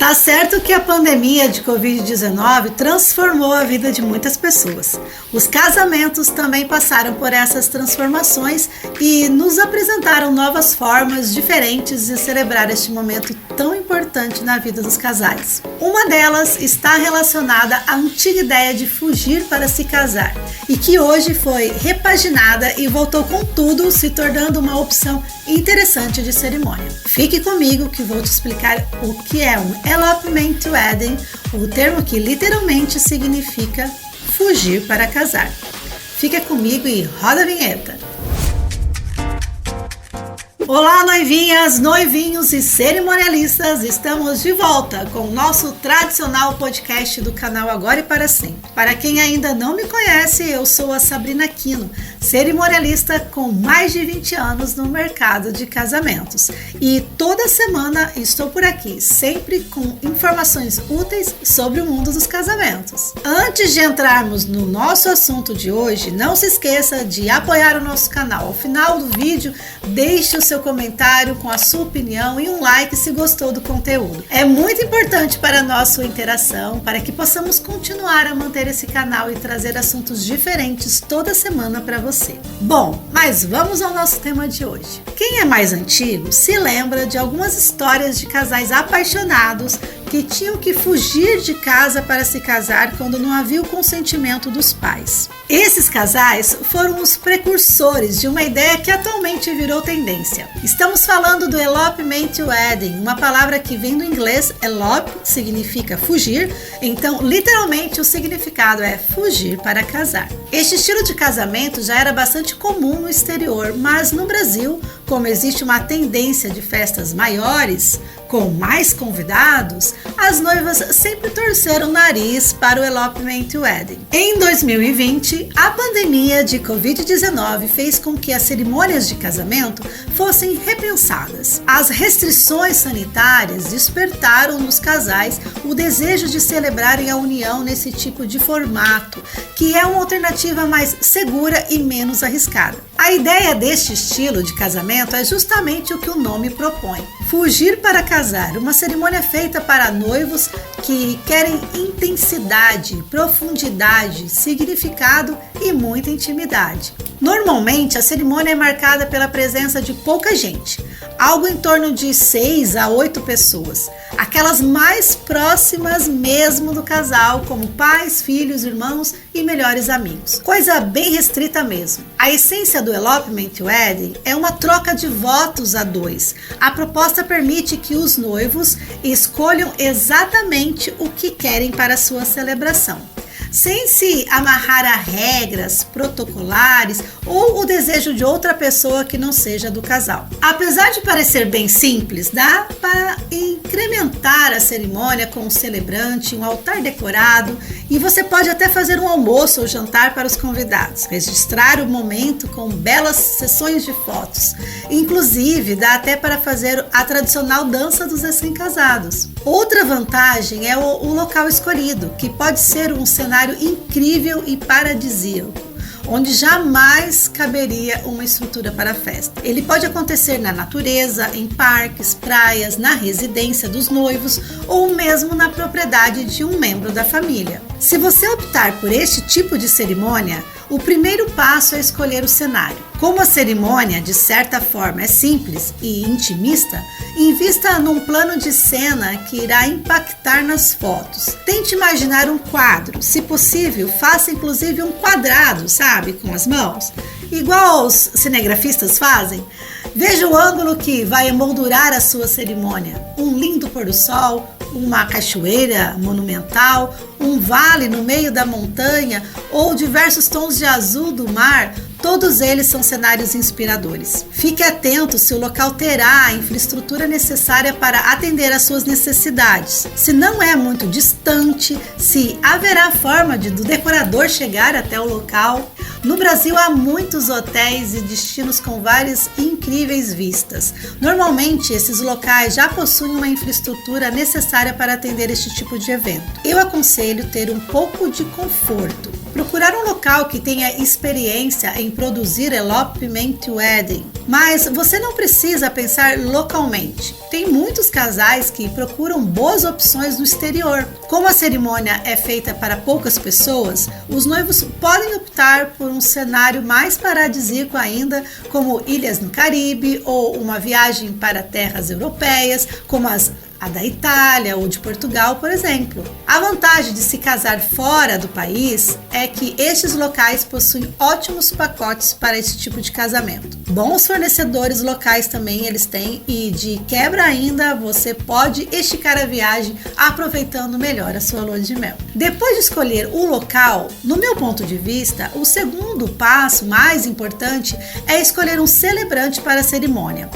Tá certo que a pandemia de Covid-19 transformou a vida de muitas pessoas. Os casamentos também passaram por essas transformações e nos apresentaram novas formas diferentes de celebrar este momento tão importante na vida dos casais. Uma delas está relacionada à antiga ideia de fugir para se casar e que hoje foi repaginada e voltou com tudo, se tornando uma opção interessante de cerimônia. Fique comigo que vou te explicar o que é um elopement wedding, o termo que literalmente significa fugir para casar. Fica comigo e roda a vinheta! Olá, noivinhas, noivinhos e cerimonialistas! Estamos de volta com o nosso tradicional podcast do canal Agora e Para Sempre. Para quem ainda não me conhece, eu sou a Sabrina Aquino, cerimonialista com mais de 20 anos no mercado de casamentos. E toda semana estou por aqui, sempre com informações úteis sobre o mundo dos casamentos. Antes de entrarmos no nosso assunto de hoje, não se esqueça de apoiar o nosso canal. Ao final do vídeo, deixe o seu comentário com a sua opinião e um like se gostou do conteúdo. É muito importante para a nossa interação, para que possamos continuar a manter esse canal e trazer assuntos diferentes toda semana para você. Bom, mas vamos ao nosso tema de hoje. Quem é mais antigo se lembra de algumas histórias de casais apaixonados que tinham que fugir de casa para se casar quando não havia o consentimento dos pais. Esses casais foram os precursores de uma ideia que atualmente virou tendência. Estamos falando do elopement wedding, uma palavra que vem do inglês elope, significa fugir, então literalmente o significado é fugir para casar. Este estilo de casamento já era bastante comum no exterior, mas no Brasil, como existe uma tendência de festas maiores, com mais convidados, as noivas sempre torceram o nariz para o elopement wedding. Em 2020, a pandemia de Covid-19 fez com que as cerimônias de casamento fossem repensadas. As restrições sanitárias despertaram nos casais o desejo de celebrarem a união nesse tipo de formato, que é uma alternativa mais segura e menos arriscada. A ideia deste estilo de casamento é justamente o que o nome propõe: fugir para casar, uma cerimônia feita para noivos que querem intensidade, profundidade, significado e muita intimidade. Normalmente, a cerimônia é marcada pela presença de pouca gente, algo em torno de 6 a 8 pessoas, aquelas mais próximas mesmo do casal, como pais, filhos, irmãos e melhores amigos. Coisa bem restrita mesmo. A essência do elopement wedding é uma troca de votos a dois. A proposta permite que os noivos escolham exatamente o que querem para a sua celebração, sem se amarrar a regras protocolares ou o desejo de outra pessoa que não seja do casal. Apesar de parecer bem simples, dá para incrementar a cerimônia com um celebrante, um altar decorado, e você pode até fazer um almoço ou jantar para os convidados, registrar o momento com belas sessões de fotos. Inclusive, dá até para fazer a tradicional dança dos recém-casados. Outra vantagem é o local escolhido, que pode ser um cenário incrível e paradisíaco, onde jamais caberia uma estrutura para a festa. Ele pode acontecer na natureza, em parques, praias, na residência dos noivos ou mesmo na propriedade de um membro da família. Se você optar por este tipo de cerimônia, o primeiro passo é escolher o cenário. Como a cerimônia, de certa forma, é simples e intimista, invista num plano de cena que irá impactar nas fotos. Tente imaginar um quadro. Se possível, faça inclusive um quadrado, sabe, com as mãos, igual os cinegrafistas fazem. Veja o ângulo que vai emoldurar a sua cerimônia. Um lindo pôr do sol, uma cachoeira monumental, um vale no meio da montanha ou diversos tons de azul do mar. Todos eles são cenários inspiradores. Fique atento se o local terá a infraestrutura necessária para atender às suas necessidades. Se não é muito distante, se haverá forma do decorador chegar até o local. No Brasil há muitos hotéis e destinos com várias incríveis vistas. Normalmente esses locais já possuem uma infraestrutura necessária para atender este tipo de evento. Eu aconselho ter um pouco de conforto. procurar um local que tenha experiência em produzir elopement wedding. Mas você não precisa pensar localmente. Tem muitos casais que procuram boas opções no exterior. Como a cerimônia é feita para poucas pessoas, os noivos podem optar por um cenário mais paradisíaco ainda, como ilhas no Caribe ou uma viagem para terras europeias, como a da Itália ou de Portugal, por exemplo. A vantagem de se casar fora do país é que estes locais possuem ótimos pacotes para esse tipo de casamento. Bons fornecedores locais também eles têm e de quebra ainda você pode esticar a viagem aproveitando melhor a sua lua de mel. Depois de escolher o local, no meu ponto de vista, o segundo passo mais importante é escolher um celebrante para a cerimônia.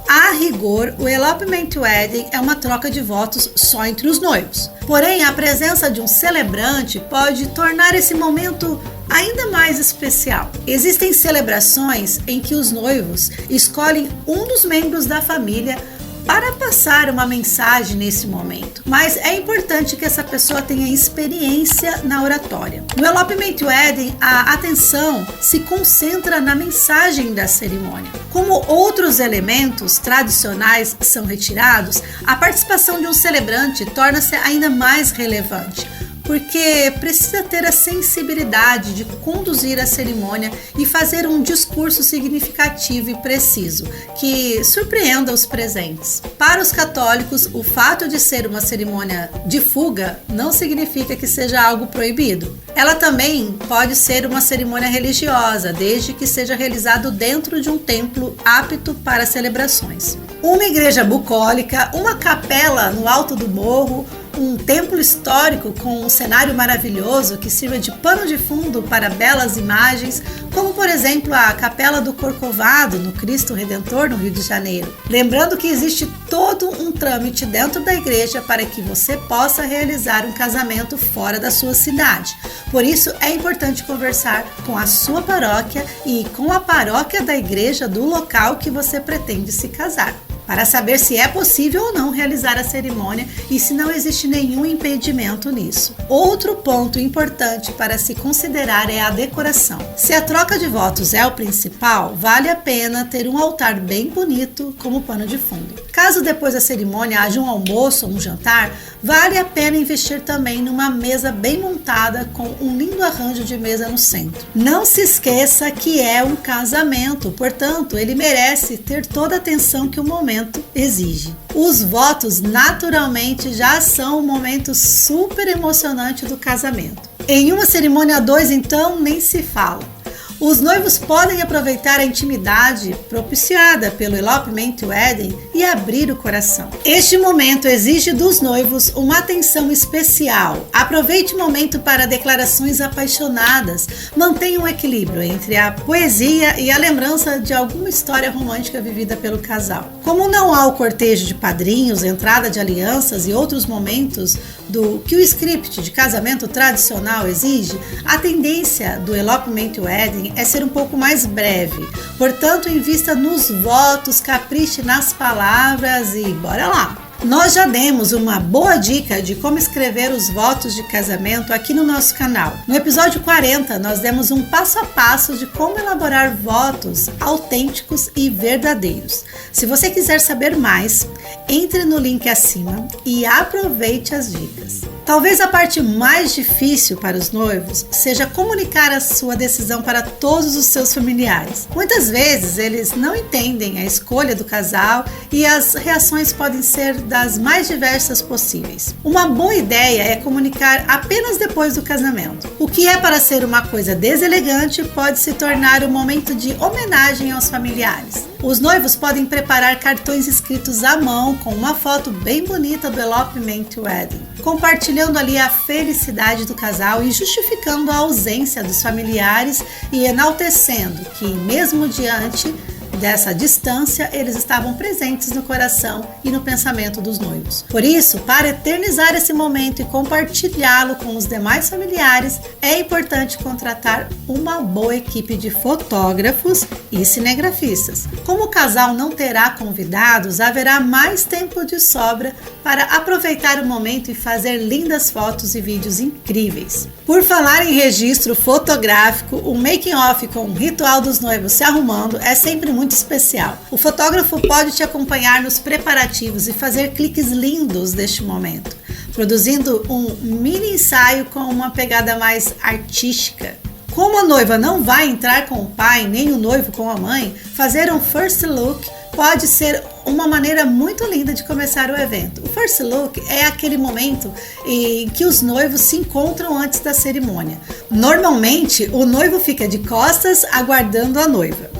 A rigor, o elopement wedding é uma troca de votos só entre os noivos. Porém, a presença de um celebrante pode tornar esse momento ainda mais especial. Existem celebrações em que os noivos escolhem um dos membros da família para passar uma mensagem nesse momento, mas é importante que essa pessoa tenha experiência na oratória. No elopement wedding, a atenção se concentra na mensagem da cerimônia. Como outros elementos tradicionais são retirados, a participação de um celebrante torna-se ainda mais relevante, porque precisa ter a sensibilidade de conduzir a cerimônia e fazer um discurso significativo e preciso, que surpreenda os presentes. Para os católicos, o fato de ser uma cerimônia de fuga não significa que seja algo proibido. Ela também pode ser uma cerimônia religiosa, desde que seja realizado dentro de um templo apto para celebrações. Uma igreja bucólica, uma capela no alto do morro, um templo histórico com um cenário maravilhoso que sirva de pano de fundo para belas imagens, como por exemplo a Capela do Corcovado no Cristo Redentor no Rio de Janeiro. Lembrando que existe todo um trâmite dentro da igreja para que você possa realizar um casamento fora da sua cidade. Por isso é importante conversar com a sua paróquia e com a paróquia da igreja do local que você pretende se casar, para saber se é possível ou não realizar a cerimônia e se não existe nenhum impedimento nisso. Outro ponto importante para se considerar é a decoração. Se a troca de votos é o principal, vale a pena ter um altar bem bonito como pano de fundo. Caso depois da cerimônia haja um almoço ou um jantar, vale a pena investir também numa mesa bem montada com um lindo arranjo de mesa no centro. Não se esqueça que é um casamento, portanto, ele merece ter toda a atenção que o momento exige. Os votos naturalmente já são um momento super emocionante do casamento. Em uma cerimônia a dois, então, nem se fala. Os noivos podem aproveitar a intimidade propiciada pelo elopement wedding e abrir o coração. Este momento exige dos noivos uma atenção especial. Aproveite o momento para declarações apaixonadas. Mantenha um equilíbrio entre a poesia e a lembrança de alguma história romântica vivida pelo casal. Como não há o cortejo de padrinhos, entrada de alianças e outros momentos do que o script de casamento tradicional exige, a tendência do elopement wedding é ser um pouco mais breve. Portanto, invista nos votos, capriche nas palavras e bora lá! Nós já demos uma boa dica de como escrever os votos de casamento aqui no nosso canal. No episódio 40, nós demos um passo a passo de como elaborar votos autênticos e verdadeiros. Se você quiser saber mais, entre no link acima e aproveite as dicas. Talvez a parte mais difícil para os noivos seja comunicar a sua decisão para todos os seus familiares. Muitas vezes eles não entendem a escolha do casal e as reações podem ser das mais diversas possíveis. Uma boa ideia é comunicar apenas depois do casamento. O que é para ser uma coisa deselegante pode se tornar um momento de homenagem aos familiares. Os noivos podem preparar cartões escritos à mão com uma foto bem bonita do elopement wedding, compartilhando ali a felicidade do casal e justificando a ausência dos familiares e enaltecendo que, mesmo diante e dessa distância eles estavam presentes no coração e no pensamento dos noivos. Por isso, para eternizar esse momento e compartilhá-lo com os demais familiares, é importante contratar uma boa equipe de fotógrafos e cinegrafistas. Como o casal não terá convidados, haverá mais tempo de sobra para aproveitar o momento e fazer lindas fotos e vídeos incríveis. Por falar em registro fotográfico, o making-off com o ritual dos noivos se arrumando é sempre muito especial. O fotógrafo pode te acompanhar nos preparativos e fazer cliques lindos deste momento, produzindo um mini ensaio com uma pegada mais artística. Como a noiva não vai entrar com o pai, nem o noivo com a mãe, fazer um first look pode ser uma maneira muito linda de começar o evento. O first look é aquele momento em que os noivos se encontram antes da cerimônia. Normalmente, o noivo fica de costas aguardando a noiva.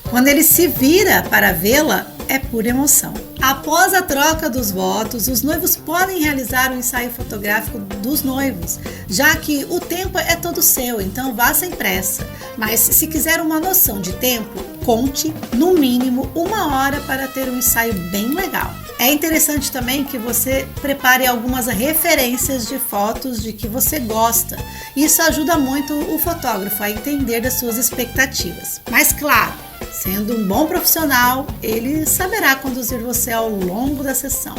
Quando ele se vira para vê-la, é pura emoção. Após a troca dos votos, os noivos podem realizar o ensaio fotográfico dos noivos, já que o tempo é todo seu, então vá sem pressa. Mas se quiser uma noção de tempo, conte no mínimo 1 hora para ter um ensaio bem legal. É interessante também que você prepare algumas referências de fotos de que você gosta. Isso ajuda muito o fotógrafo a entender das suas expectativas. Mas claro, sendo um bom profissional, ele saberá conduzir você ao longo da sessão.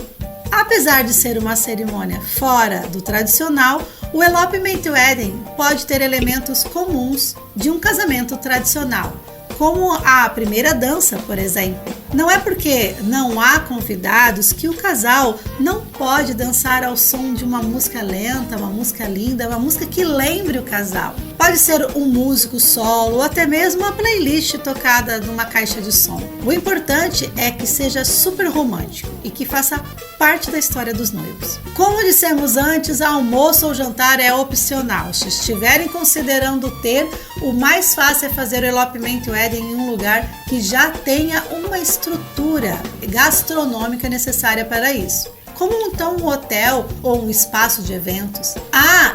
Apesar de ser uma cerimônia fora do tradicional, o Elopement Wedding pode ter elementos comuns de um casamento tradicional, como a primeira dança, por exemplo. Não é porque não há convidados que o casal não pode dançar ao som de uma música lenta, uma música linda, uma música que lembre o casal. Pode ser um músico solo ou até mesmo uma playlist tocada numa caixa de som. O importante é que seja super romântico e que faça parte da história dos noivos. Como dissemos antes, almoço ou jantar é opcional. Se estiverem considerando ter, o mais fácil é fazer o Elopement Wedding em um lugar que já tenha uma estrutura gastronômica necessária para isso, como então um hotel ou um espaço de eventos.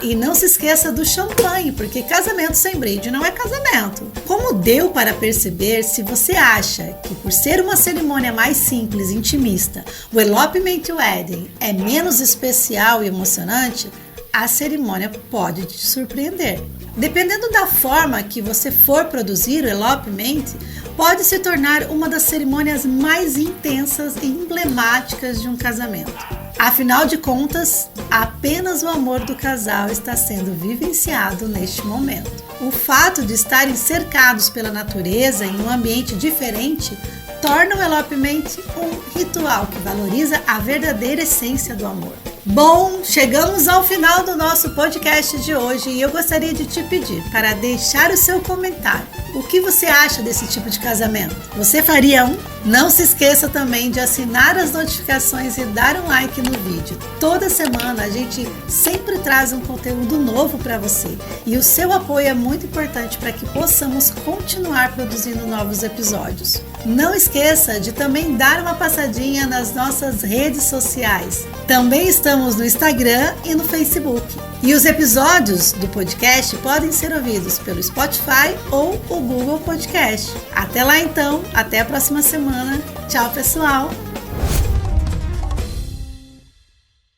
E não se esqueça do champanhe, porque casamento sem brinde não é casamento. Como deu para perceber, se você acha que por ser uma cerimônia mais simples e intimista, o Elopement Wedding é menos especial e emocionante, a cerimônia pode te surpreender. Dependendo da forma que você for produzir o elopement, pode se tornar uma das cerimônias mais intensas e emblemáticas de um casamento. Afinal de contas, apenas o amor do casal está sendo vivenciado neste momento. O fato de estarem cercados pela natureza em um ambiente diferente torna o elopement um ritual que valoriza a verdadeira essência do amor. Bom, chegamos ao final do nosso podcast de hoje e eu gostaria de te pedir para deixar o seu comentário. O que você acha desse tipo de casamento? Você faria um? Não se esqueça também de assinar as notificações e dar um like no vídeo. Toda semana a gente sempre traz um conteúdo novo para você e o seu apoio é muito importante para que possamos continuar produzindo novos episódios. Não esqueça de também dar uma passadinha nas nossas redes sociais. Também estamos no Instagram e no Facebook. E os episódios do podcast podem ser ouvidos pelo Spotify ou o Google Podcast. Até lá então, até a próxima semana. Tchau, pessoal!